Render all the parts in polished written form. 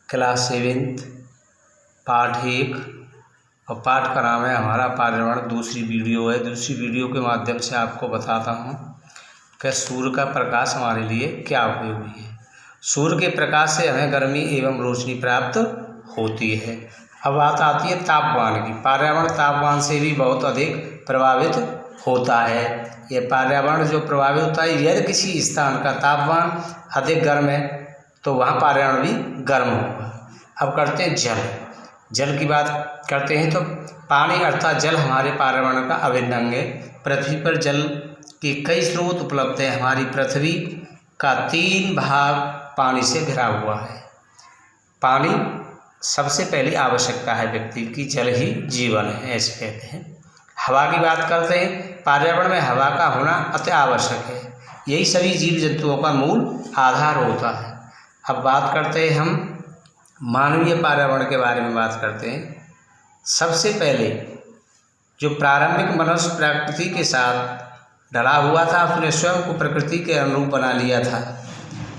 Class 7 पाठ 1 और पाठ का नाम है हमारा पर्यावरण। दूसरी वीडियो है। दूसरी वीडियो के माध्यम से आपको बताता हूँ कि सूर्य का प्रकाश हमारे लिए क्या उपयोगी है। सूर्य के प्रकाश से हमें गर्मी एवं रोशनी प्राप्त होती है। अब बात आती है तापमान की। पर्यावरण तापमान से भी बहुत अधिक प्रभावित होता है। यह पर्यावरण जो प्रभावित होता है, यदि किसी स्थान का तापमान अधिक गर्म है तो वहाँ पर्यावरण भी गर्म होगा। अब करते हैं जल की बात करते हैं तो पानी अर्थात जल हमारे पर्यावरण का अभिन्न अंग है। पृथ्वी पर जल के कई स्रोत उपलब्ध हैं। हमारी पृथ्वी का 3 भाग पानी से घिरा हुआ है। पानी सबसे पहली आवश्यकता है व्यक्ति की, जल ही जीवन है ऐसे कहते हैं। हवा की बात करते हैं। पर्यावरण में हवा का होना अति आवश्यक है। यही सभी जीव जंतुओं का मूल आधार होता है। अब बात करते हैं हम मानवीय पर्यावरण के बारे में बात करते हैं। सबसे पहले जो प्रारंभिक मनुष्य प्रकृति के साथ ढला हुआ था, उसने स्वयं को प्रकृति के अनुरूप बना लिया था।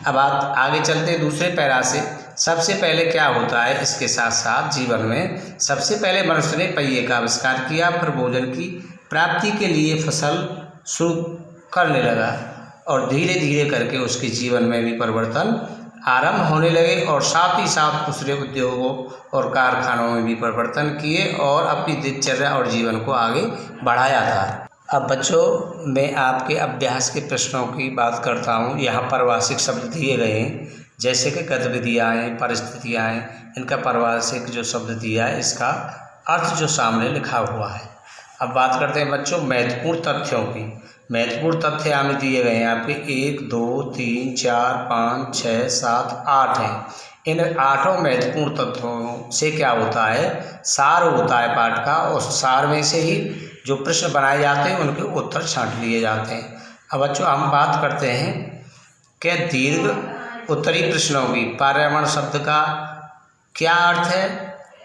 अब आप आगे चलते हैं दूसरे पैरा से। सबसे पहले क्या होता है इसके साथ साथ जीवन में, सबसे पहले मनुष्य ने पहिए का आविष्कार किया, फिर भोजन की प्राप्ति के लिए फसल शुरू करने लगा और धीरे धीरे करके उसके जीवन में भी परिवर्तन आरंभ होने लगे और साथ ही साथ दूसरे उद्योगों और कारखानों में भी परिवर्तन किए और अपनी दिनचर्या और जीवन को आगे बढ़ाया था। अब बच्चों मैं आपके अभ्यास के प्रश्नों की बात करता हूँ। यहाँ पारिभाषिक शब्द दिए गए हैं, जैसे कि गतिविधियाँ हैं, परिस्थितियाँ हैं। इनका पारिभाषिक जो शब्द दिया है इसका अर्थ जो सामने लिखा हुआ है। अब बात करते हैं बच्चों महत्वपूर्ण तथ्यों की। महत्वपूर्ण तथ्य हमें दिए गए हैं आपके 1 2 3 4 5 6 7 8 हैं। इन 8 महत्वपूर्ण तथ्यों से क्या होता है, सार होता है पाठ का, और सार में से ही जो प्रश्न बनाए जाते हैं उनके उत्तर छांट लिए जाते हैं। अब बच्चों हम बात करते हैं कि दीर्घ उत्तरी प्रश्नों की। पर्यावरण शब्द का क्या अर्थ है,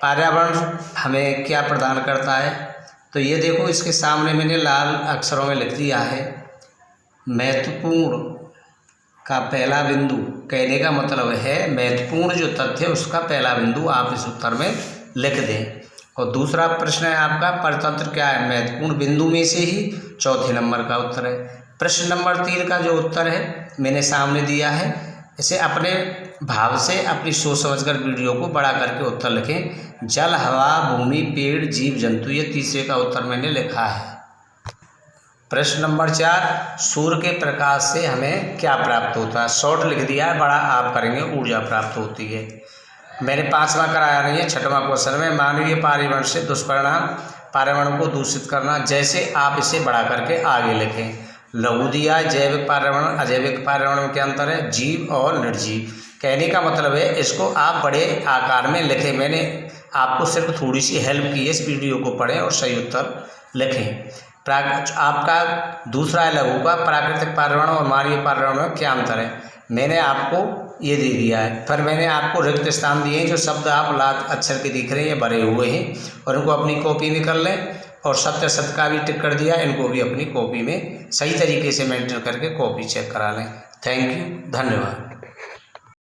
पर्यावरण हमें क्या प्रदान करता है, तो ये देखो इसके सामने मैंने लाल अक्षरों में लिख दिया है। महत्वपूर्ण का पहला बिंदु, कहने का मतलब है महत्वपूर्ण जो तथ्य उसका पहला बिंदु आप इस उत्तर में लिख दें। और दूसरा प्रश्न है आपका परतंत्र क्या है, महत्वपूर्ण बिंदु में से ही चौथे नंबर का उत्तर है। प्रश्न नंबर 3 का जो उत्तर है मैंने सामने दिया है। इसे अपने भाव से अपनी सोच समझकर वीडियो को बड़ा करके उत्तर लिखें। जल, हवा, भूमि, पेड़, जीव जंतु, ये तीसरे का उत्तर मैंने लिखा है। प्रश्न नंबर 4 सूर्य के प्रकाश से हमें क्या प्राप्त होता है, शॉर्ट लिख दिया है, बड़ा आप करेंगे ऊर्जा प्राप्त होती है। मैंने 5वां कराया नहीं है। 6वां क्वेश्चन में मानवीय पर्यावरण से दुष्परिणाम, पर्यावरण को दूषित करना, जैसे आप इसे बड़ा करके आगे लिखें। लघु दिया है जैविक पर्यावरण, अजैविक पर्यावरण में क्या अंतर है, जीव और निर्जीव। कहने का मतलब है इसको आप बड़े आकार में लिखें। मैंने आपको सिर्फ थोड़ी सी हेल्प की है, इस वीडियो को पढ़ें और सही उत्तर लिखें। आपका दूसरा है लघु का, प्राकृतिक पर्यावरण और मानवीय पर्यावरण में क्या अंतर है, मैंने आपको ये दे दिया है। फिर मैंने आपको रिक्त स्थान दिए हैं, जो शब्द आप लाल अक्षर के दिख रहे हैं भरे हुए हैं, और इनको अपनी कॉपी में कर लें। और सत्य सत्य का भी टिक कर दिया, इनको भी अपनी कॉपी में सही तरीके से मेंटेन करके कॉपी चेक करा लें। थैंक यू, धन्यवाद।